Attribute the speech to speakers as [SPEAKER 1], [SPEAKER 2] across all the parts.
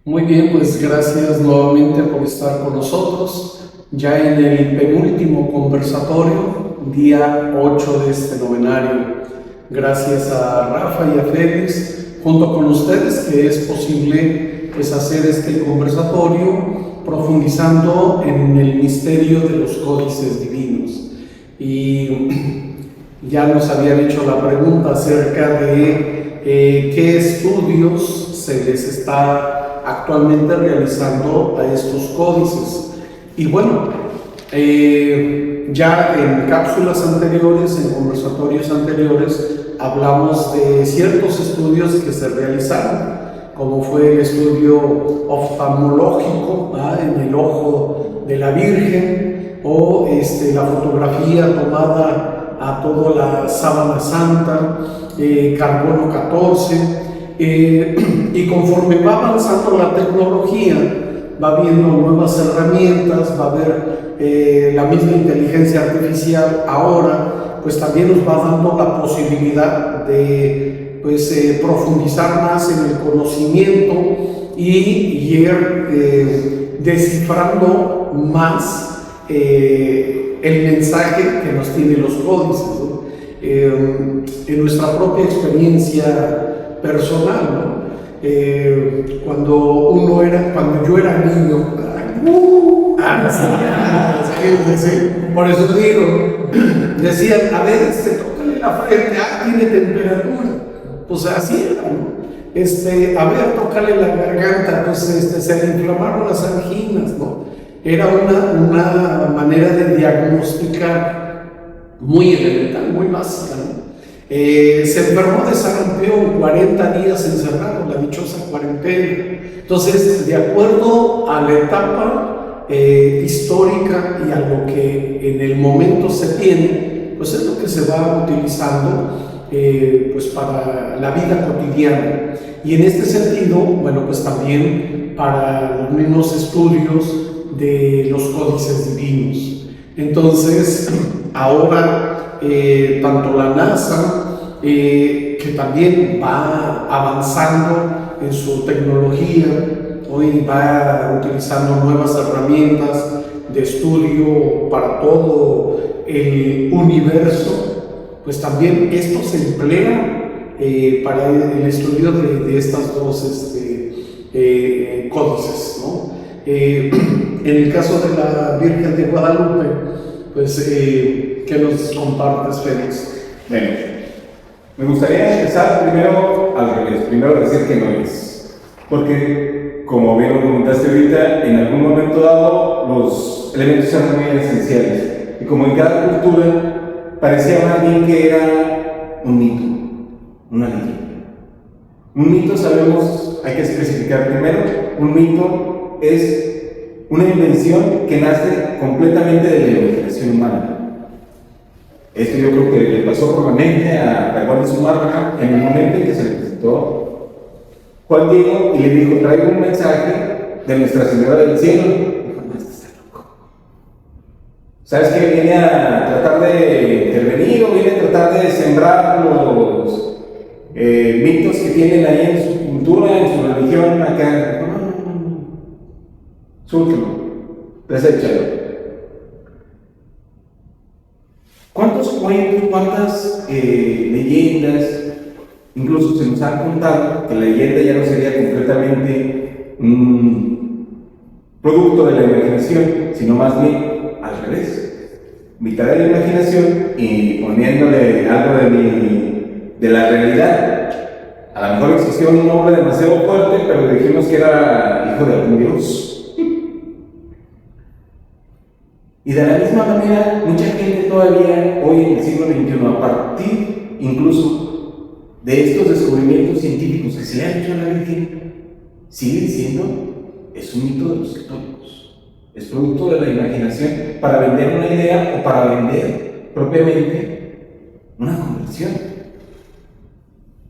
[SPEAKER 1] Muy bien, pues gracias nuevamente por estar con nosotros, ya en el penúltimo conversatorio, día 8 de este novenario. Gracias a Rafa y a Félix, junto con ustedes, que es posible pues hacer este conversatorio profundizando en el misterio de los códices divinos. Y ya nos habían hecho la pregunta acerca de qué estudios se les está actualmente realizando a estos códices. Y bueno, ya en cápsulas anteriores, en conversatorios anteriores, hablamos de ciertos estudios que se realizaron, como fue el estudio oftalmológico en el ojo de la Virgen, o la fotografía tomada a toda la sábana santa, carbono 14. Y conforme va avanzando la tecnología, va habiendo nuevas herramientas, va a haber la misma inteligencia artificial ahora, pues también nos va dando la posibilidad de profundizar más en el conocimiento y ir descifrando más el mensaje que nos tienen los códices, ¿no? En nuestra propia experiencia personal, ¿no? Cuando yo era niño, por eso digo, decían, a ver, tócale la frente, tiene temperatura, pues así era, ¿no? A ver, tócale la garganta, pues se le inflamaron las anginas, ¿no? Era una manera de diagnosticar muy elemental, muy básica, ¿no? Se enfermó de sarampión, 40 días encerrado, la dichosa cuarentena. Entonces, de acuerdo a la etapa histórica y a lo que en el momento se tiene, pues es lo que se va utilizando pues para la vida cotidiana. Y en este sentido, bueno, pues también para los mismos estudios de los códices divinos. Entonces, ahora tanto la NASA, que también va avanzando en su tecnología, hoy va utilizando nuevas herramientas de estudio para todo el universo, pues también esto se emplea para el estudio de estas dos códices, ¿no? En el caso de la Virgen de Guadalupe, pues, ¿qué nos compartes, Félix?
[SPEAKER 2] Bueno, me gustaría empezar primero al revés, primero decir que no es, porque como bien lo comentaste ahorita, en algún momento dado los elementos eran muy esenciales, y como en cada cultura parecía más bien que era un mito, una leyenda. Un mito, sabemos, hay que especificar primero, un mito es una invención que nace completamente de la imaginación humana. Esto yo creo que le pasó por la mente a Juan de Zumárraga en el momento en que se le presentó Juan Diego y le dijo: traigo un mensaje de Nuestra Señora del Cielo. Dijo: no, estás loco. ¿Sabes que viene a tratar de intervenir o viene a tratar de sembrar los mitos que tienen ahí en su cultura, en su religión acá? Súltalo, deséchalo. ¿Cuántos cuentos, cuántas leyendas, incluso se nos han contado que la leyenda ya no sería completamente producto de la imaginación, sino más bien al revés, mitad de la imaginación y poniéndole algo de la realidad? A lo mejor existió un hombre demasiado fuerte, pero dijimos que era hijo de algún dios. Y de la misma manera, mucha gente todavía, hoy en el siglo XXI, a partir incluso de estos descubrimientos científicos que se le han hecho a la Virgen, sigue diciendo: es un mito de los católicos, es producto de la imaginación para vender una idea o para vender propiamente una conversión,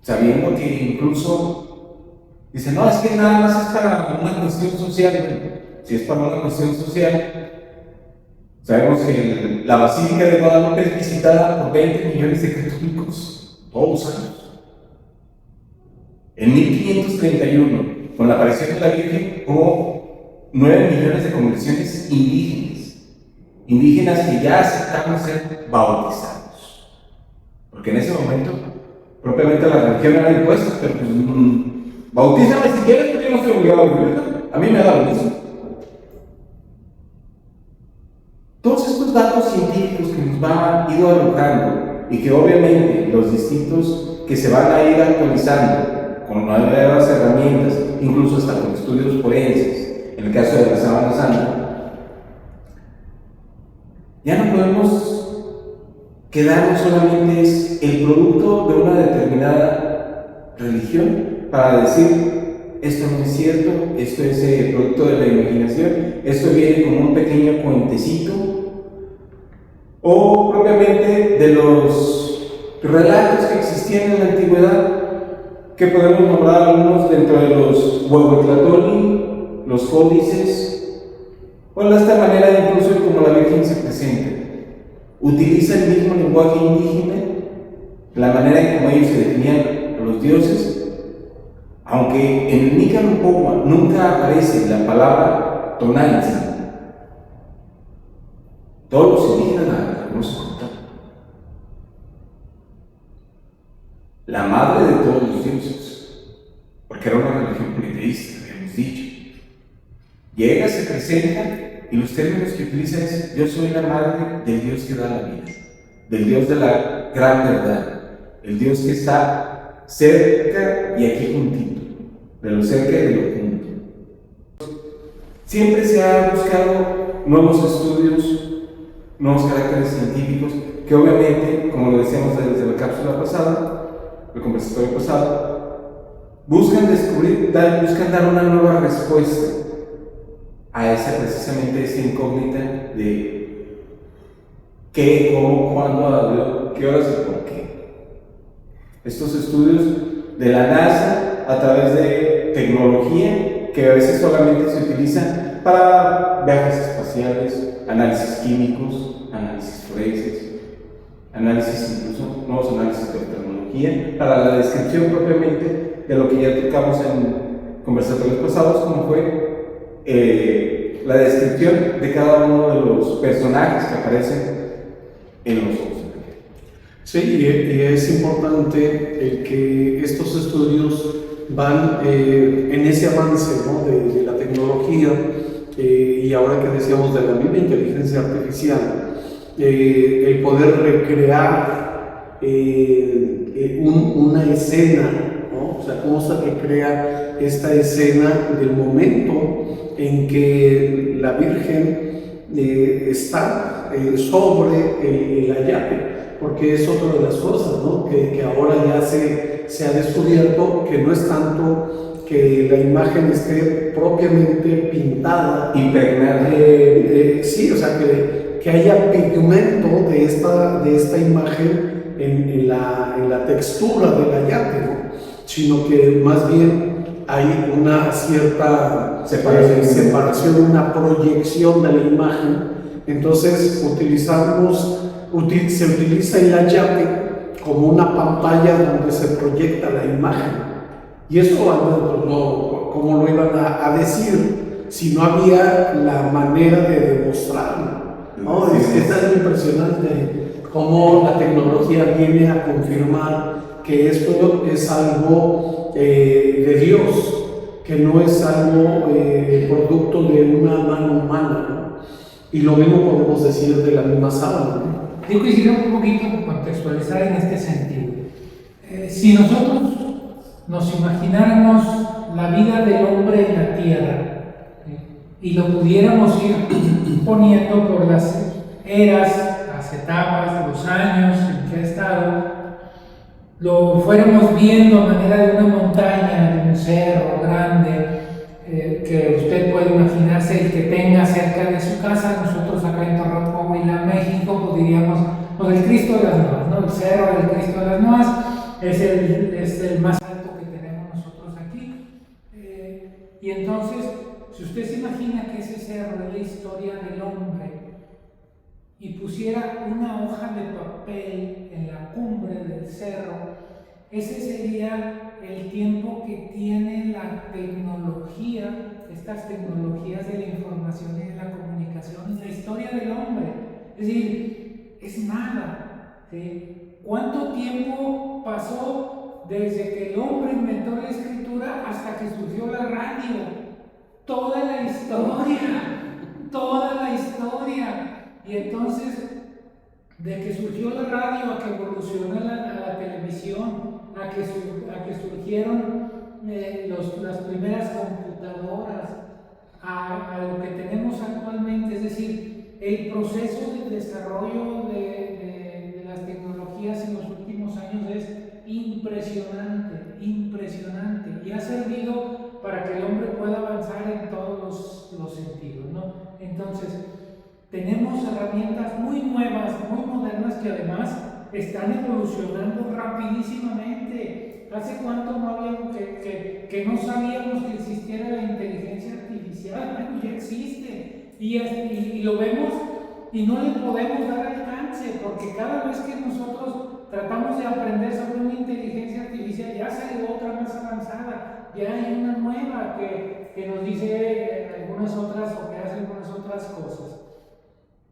[SPEAKER 2] sabiendo que incluso dice: no, es que nada más es para una cuestión social. Si es para una cuestión social, sabemos que la Basílica de Guadalupe es visitada por 20 millones de católicos todos los años. En 1531, con la aparición de la Virgen, hubo 9 millones de conversiones indígenas que ya aceptaron ser bautizados. Porque en ese momento, propiamente la religión era impuesta, pero pues, bautízame si quieres, porque yo no estoy obligado a vivirla. A mí me da lo mismo. Todos estos datos científicos que nos van ido arrojando y que obviamente los distintos que se van a ir actualizando con nuevas herramientas, incluso hasta con estudios forenses, en el caso de la sábana santa, ya no podemos quedarnos solamente es el producto de una determinada religión para decir esto no es cierto, esto es el producto de la imaginación, esto viene como un pequeño cuentecito, o propiamente de los relatos que existían en la antigüedad, que podemos nombrar algunos dentro de los Huehuetlactoli, los códices, o de esta manera incluso como la Virgen se presenta. Utiliza el mismo lenguaje indígena, la manera en como ellos se definían a los dioses, aunque en el Nicaragua nunca aparece la palabra Tonantzin. Todos los indígenas la conocen como tal. La madre de todos los dioses, porque era una religión politeísta, habíamos dicho. Llega, se presenta, y los términos que utiliza es: yo soy la madre del Dios que da la vida, del Dios de la gran verdad, el Dios que está cerca y aquí juntito, de lo cerca y de lo junto. Siempre se ha buscado nuevos estudios, nuevos caracteres científicos, que obviamente, como lo decíamos desde la cápsula pasada, el conversatorio pasado, buscan descubrir, buscan dar una nueva respuesta a precisamente esa incógnita de qué, cómo, cuándo, qué horas y por qué. Estos estudios de la NASA a través de tecnología que a veces solamente se utiliza para viajes espaciales, análisis químicos, análisis forenses, análisis incluso, nuevos análisis de tecnología, para la descripción propiamente de lo que ya tocamos en conversatorios pasados, como fue la descripción de cada uno de los personajes que aparecen en los ojos.
[SPEAKER 1] Sí, y es importante que estos estudios van en ese avance, ¿no?, de la tecnología, y ahora que decíamos de la misma inteligencia artificial, el poder recrear una escena, ¿no? O sea, cómo se recrea esta escena del momento en que la Virgen está sobre el ayape, porque es otra de las cosas, ¿no?, que ahora ya se ha descubierto que no es tanto que la imagen esté propiamente pintada,
[SPEAKER 2] impregnada.
[SPEAKER 1] Sí, o sea, que haya pigmento de esta imagen en la textura del ayape, ¿no?, sino que más bien hay una cierta separación, una proyección de la imagen. Entonces se utiliza el ayape como una pantalla donde se proyecta la imagen. Y eso, no, ¿cómo lo iban a decir si no había la manera de demostrarlo? ¿No? Es tan impresionante cómo la tecnología viene a confirmar que esto es algo de Dios, que no es algo producto de una mano humana, ¿no? Y lo mismo podemos decir de la misma sábana, ¿no?
[SPEAKER 3] Yo quisiera un poquito contextualizar en este sentido. Si nosotros nos imagináramos la vida del hombre en la tierra, y lo pudiéramos ir poniendo por las eras, las etapas, los años en que ha estado, lo fuéramos viendo a manera de una montaña, de un cerro grande, que usted puede imaginarse el que tenga cerca de su casa. Nosotros acá en Torreón, Coahuila, México, pues diríamos, pues el Cristo de las Noas, ¿no? El cerro del Cristo de las Noas es el más alto que tenemos nosotros aquí. Y entonces, si usted se imagina que ese cerro es la historia del hombre y pusiera una hoja de papel en la cumbre del cerro, ese sería el tiempo que tiene la tecnología, estas tecnologías de la información y de la comunicación en la historia del hombre. Es decir, es nada, ¿sí? ¿Cuánto tiempo pasó desde que el hombre inventó la escritura hasta que surgió la radio? Toda la historia. Y entonces, de que surgió la radio a que evolucionó la televisión, a que surgieron las primeras computadoras, a lo que tenemos actualmente, es decir, el proceso de desarrollo de las tecnologías en los últimos años es impresionante, y ha servido para que el hombre pueda avanzar en todos los sentidos, ¿no? Entonces, tenemos herramientas muy nuevas, muy modernas, que además están evolucionando rapidísimamente. ¿Hace cuánto no habíamos que no sabíamos que existiera la inteligencia artificial? Bueno, ya existe, y lo vemos y no le podemos dar alcance, porque cada vez que nosotros tratamos de aprender sobre una inteligencia artificial, ya sale otra más avanzada, ya hay una nueva que nos dice algunas otras, o que hace algunas otras cosas.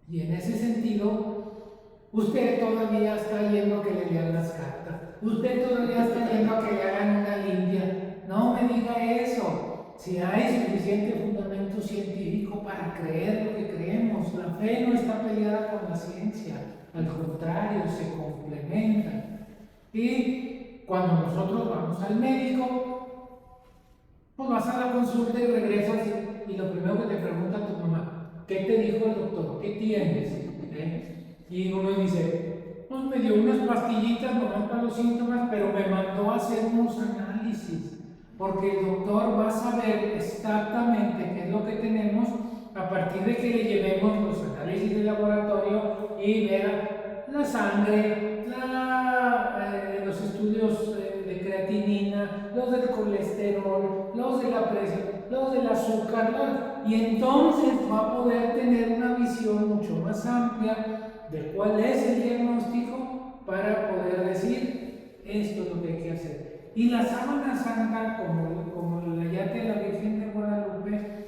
[SPEAKER 3] Y en ese sentido, usted todavía está yendo a que le lean las cartas, usted todavía está yendo a que le hagan una limpia. No me diga eso. Si hay suficiente fundamento científico para creer lo que creemos, la fe no está peleada con la ciencia, al contrario, se complementan. Y cuando nosotros vamos al médico, pues vas a la consulta y regresas, y lo primero que te pregunta tu mamá: ¿qué te dijo el doctor? ¿Qué tienes? Y uno dice: pues me dio unas pastillitas nomás para los síntomas, pero me mandó a hacer unos análisis, porque el doctor va a saber exactamente qué es lo que tenemos a partir de que le llevemos los análisis de laboratorio y vea la sangre, los estudios de creatinina, los del colesterol, los de la presión, los del azúcar, y entonces va a poder tener una visión mucho más amplia de cuál es el diagnóstico para poder decir: esto es lo que hay que hacer. Y la sábana santa, como la yate de la Virgen de Guadalupe,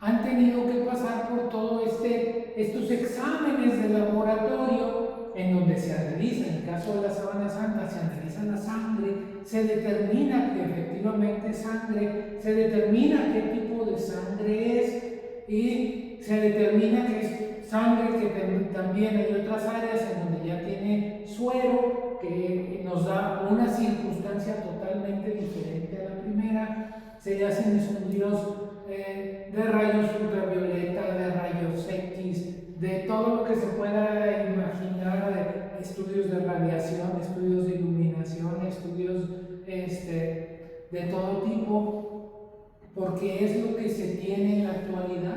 [SPEAKER 3] han tenido que pasar por todo estos exámenes de laboratorio, en donde se analiza, en el caso de la sábana santa, se analiza la sangre, se determina que efectivamente es sangre, se determina qué tipo de sangre es, y se determina que es sangre que también hay otras áreas en donde ya tiene suero, que nos da una circunstancia totalmente diferente a la primera. Se le hacen estudios de rayos ultravioleta, de rayos X, de todo lo que se pueda imaginar, de estudios de radiación, estudios de iluminación, estudios de todo tipo, porque es lo que se tiene en la actualidad.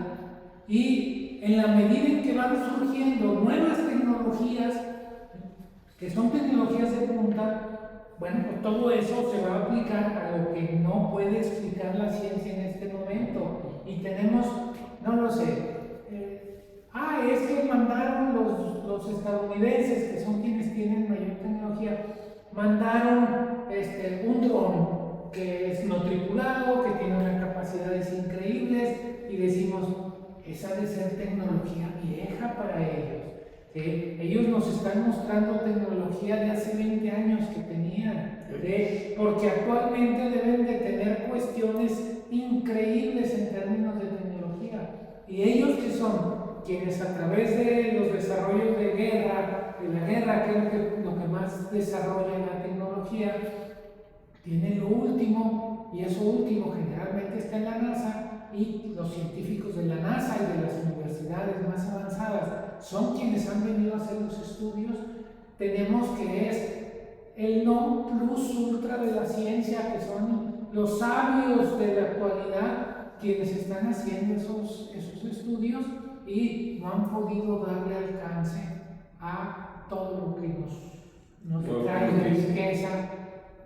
[SPEAKER 3] Y en la medida en que van surgiendo nuevas tecnologías, que son tecnologías de punta, bueno, pues todo eso se va a aplicar a lo que no puede explicar la ciencia en este momento. Y tenemos, no lo sé, es que mandaron los estadounidenses, que son quienes tienen mayor tecnología, mandaron un dron que es no tripulado, que tiene unas capacidades increíbles, y decimos: esa ha de ser tecnología vieja para ellos. Ellos nos están mostrando tecnología de hace 20 años que tenían, porque actualmente deben de tener cuestiones increíbles en términos de tecnología. Y ellos, que son quienes a través de los desarrollos de la guerra, que es lo que más desarrolla la tecnología, tienen lo último, y eso último generalmente está en la NASA, y los científicos de la NASA y de las universidades más avanzadas son quienes han venido a hacer los estudios. Tenemos que es el non plus ultra de la ciencia, que son los sabios de la actualidad quienes están haciendo esos estudios, y no han podido darle alcance a todo lo que nos trae de riqueza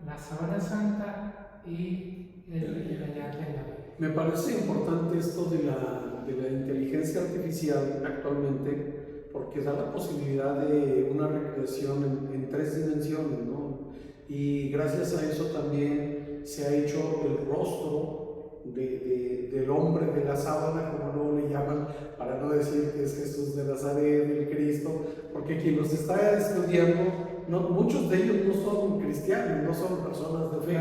[SPEAKER 3] la sábana santa y la yate de la Virgen.
[SPEAKER 1] Me parece importante esto de la inteligencia artificial actualmente, porque da la posibilidad de una recreación en 3 dimensiones, ¿no? y gracias a eso también se ha hecho el rostro del hombre de la sábana, como luego le llaman, para no decir que es Jesús de Nazaret, el Cristo, porque quien los está estudiando, muchos de ellos no son cristianos, no son personas de fe,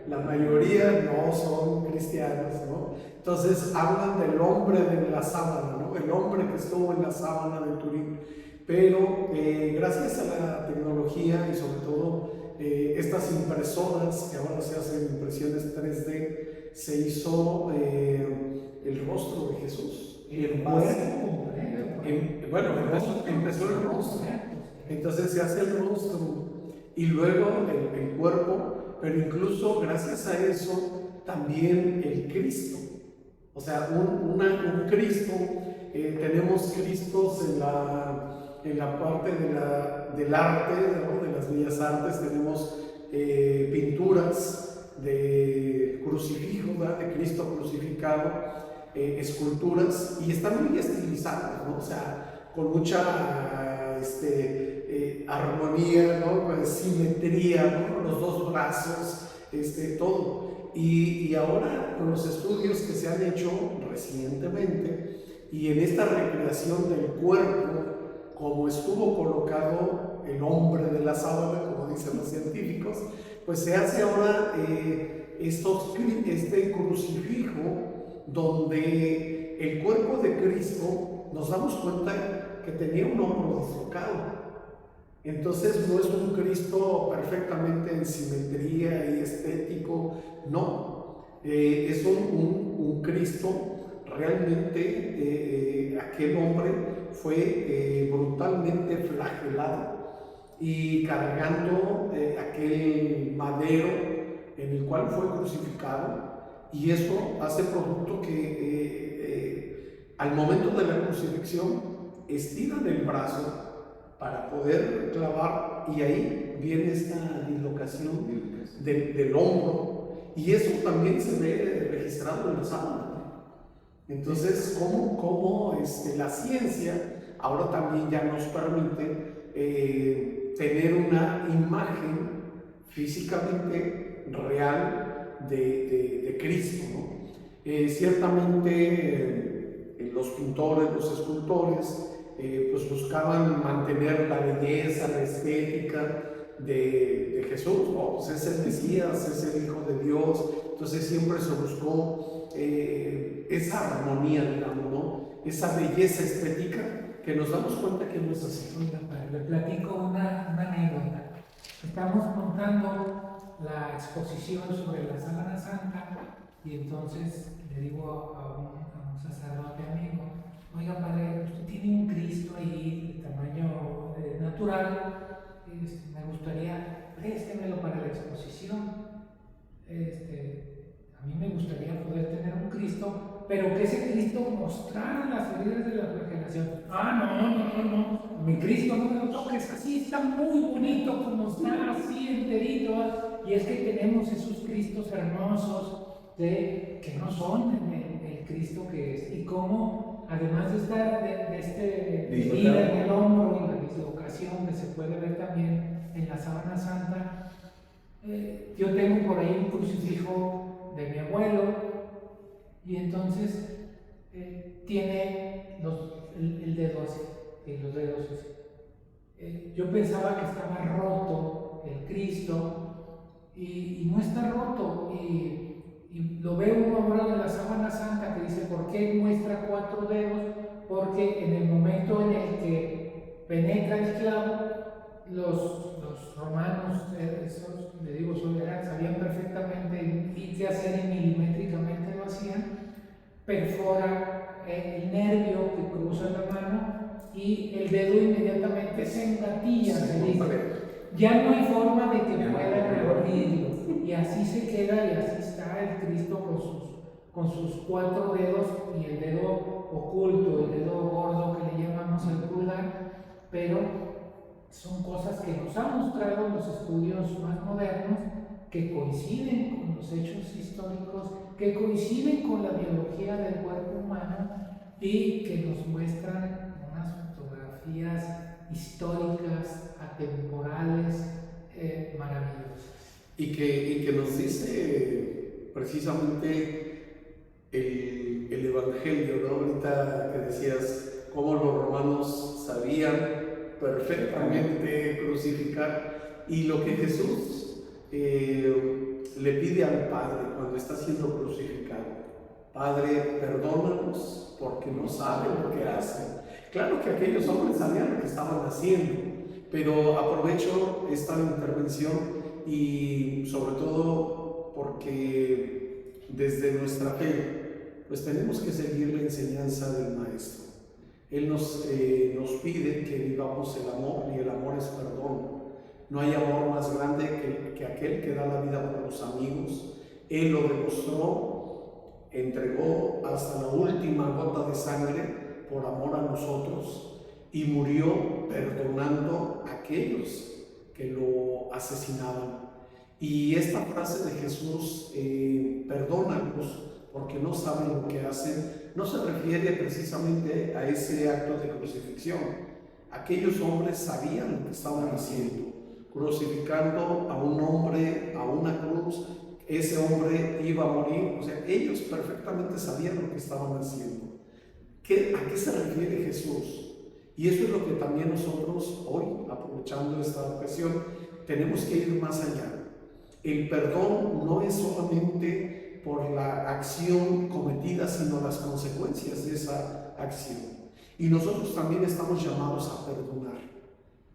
[SPEAKER 1] la mayoría no son cristianos, ¿no? Entonces hablan del hombre de la sábana, ¿no? El hombre que estuvo en la sábana de Turín, pero gracias a la tecnología y sobre todo estas impresoras que ahora se hacen impresiones 3D, se hizo el rostro de Jesús. Bueno, empezó el rostro. Entonces se hace el rostro y luego el cuerpo, pero incluso gracias a eso también el Cristo. O sea, un Cristo, tenemos Cristos en la parte del arte, ¿no? De las bellas artes, tenemos pinturas de crucifijo, ¿verdad? De Cristo crucificado, esculturas, y están muy estilizadas, ¿no? O sea, con mucha armonía, ¿no? Pues, simetría, ¿no? Los dos brazos, todo. Y ahora con los estudios que se han hecho recientemente y en esta recreación del cuerpo, como estuvo colocado el hombre de la sábana, como dicen los científicos, pues se hace ahora este crucifijo donde el cuerpo de Cristo, nos damos cuenta que tenía un hombro dislocado. Entonces no es un Cristo perfectamente en simetría y estético, no, es un Cristo realmente, aquel hombre fue brutalmente flagelado y cargando aquel madero en el cual fue crucificado, y eso hace producto que al momento de la crucifixión estiran el brazo para poder clavar, y ahí viene esta dislocación del hombro, y eso también se ve registrado en la sábana. Entonces, ¿cómo la ciencia ahora también ya nos permite tener una imagen físicamente real de Cristo, ¿no? Ciertamente los pintores, los escultores, pues buscaban mantener la belleza, la estética de Jesús, ¿no? Pues es el Mesías, es el Hijo de Dios, entonces siempre se buscó esa armonía, digamos, ¿no? Esa belleza estética, que nos damos cuenta que no es así.
[SPEAKER 3] Oiga, padre, le platico una anécdota. Estamos montando la exposición sobre la Sábana Santa y entonces le digo a un sacerdote amigo: oiga, padre, usted tiene un Cristo ahí de tamaño natural, me gustaría, préstemelo para la exposición. A mí me gustaría poder tener un Cristo, pero que ese Cristo mostrara las heridas de la flagelación. No, mi Cristo no me lo toques, así está muy bonito como está, así enterito. Y es que tenemos esos Cristos hermosos que no son el Cristo que es, y cómo además de este herida en el hombro y la dislocación que se puede ver también en la Sábana Santa. Yo tengo por ahí un crucifijo de mi abuelo, y entonces tiene el dedo así, y los dedos así. Yo pensaba que estaba roto el Cristo, y no está roto, y lo veo uno ahora en la Sábana Santa que dice: ¿por qué muestra 4 dedos? Porque en el momento en el que penetra el clavo, los romanos, le digo, sabían perfectamente y qué hacer, y milimétricamente lo hacían. Perfora el nervio que cruza la mano y el dedo inmediatamente se engatilla, se dice. Ya no hay forma de que puedan abrirlo, y así se queda, y así está el Cristo con sus 4 dedos y el dedo oculto, el dedo gordo que le llamamos el pulgar. Pero son cosas que nos han mostrado los estudios más modernos, que coinciden con los hechos históricos, que coinciden con la biología del cuerpo humano, y que nos muestran unas fotografías históricas, atemporales, maravillosas.
[SPEAKER 1] y que nos dice precisamente el Evangelio, ¿no? Ahorita que decías cómo los romanos sabían perfectamente crucificar, y lo que Jesús le pide al Padre cuando está siendo crucificado: Padre, perdónanos porque no saben lo que hacen. Claro que aquellos hombres sabían lo que estaban haciendo, pero aprovecho esta intervención y sobre todo porque desde nuestra fe pues tenemos que seguir la enseñanza del Maestro. Él nos pide que vivamos el amor, y el amor es perdón. No hay amor más grande que aquel que da la vida por los amigos. Él lo demostró, entregó hasta la última gota de sangre por amor a nosotros y murió perdonando a aquellos que lo asesinaban. Y esta frase de Jesús, perdónanos porque no saben lo que hacen, no se refiere precisamente a ese acto de crucifixión. Aquellos hombres sabían lo que estaban haciendo, crucificando a un hombre a una cruz. Ese hombre iba a morir, o sea, ellos perfectamente sabían lo que estaban haciendo. ¿A qué se refiere Jesús? Y eso es lo que también nosotros hoy, aprovechando esta ocasión, tenemos que ir más allá. El perdón no es solamente por la acción cometida, sino las consecuencias de esa acción. Y nosotros también estamos llamados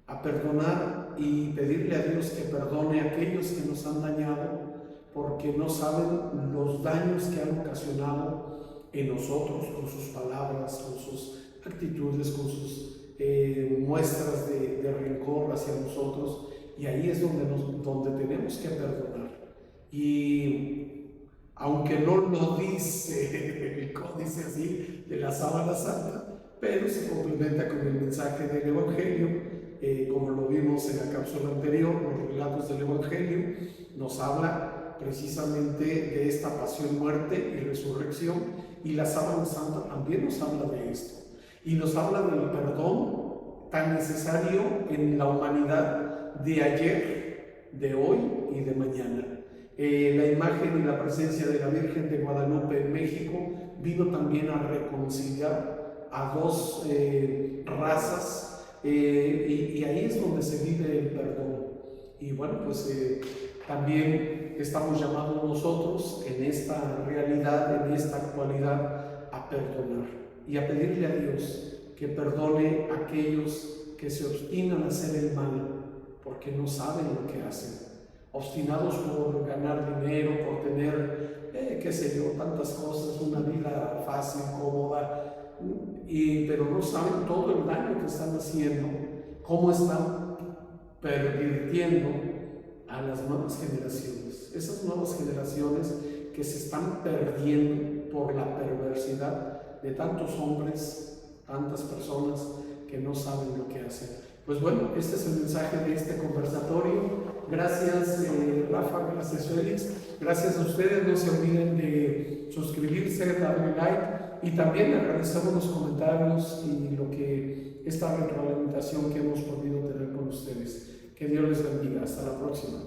[SPEAKER 1] a perdonar y pedirle a Dios que perdone a aquellos que nos han dañado, porque no saben los daños que han ocasionado en nosotros con sus palabras, con sus actitudes, con sus muestras de rencor hacia nosotros. Y ahí es donde tenemos que perdonar. Y aunque no lo dice el códice así de la sábana santa, pero se complementa con el mensaje del Evangelio, como lo vimos en la cápsula anterior. Los relatos del Evangelio nos habla precisamente de esta pasión, muerte y resurrección, y la sábana santa también nos habla de esto, y nos habla del perdón tan necesario en la humanidad de ayer, de hoy y de mañana. La imagen y la presencia de la Virgen de Guadalupe en México vino también a reconciliar a dos razas, y ahí es donde se vive el perdón. Y bueno, pues también estamos llamados nosotros en esta realidad, en esta actualidad, a perdonar y a pedirle a Dios que perdone a aquellos que se obstinan a hacer el mal porque no saben lo que hacen. Obstinados por ganar dinero, por tener, qué sé yo, tantas cosas, una vida fácil, cómoda, pero no saben todo el daño que están haciendo, cómo están pervirtiendo a las nuevas generaciones. Esas nuevas generaciones que se están perdiendo por la perversidad de tantos hombres, tantas personas que no saben lo que hacen. Pues bueno, este es el mensaje de este conversatorio. Gracias Rafa, gracias Félix, gracias a ustedes. No se olviden de suscribirse, darle like, y también agradecemos los comentarios y esta retroalimentación que hemos podido tener con ustedes. Que Dios les bendiga. Hasta la próxima.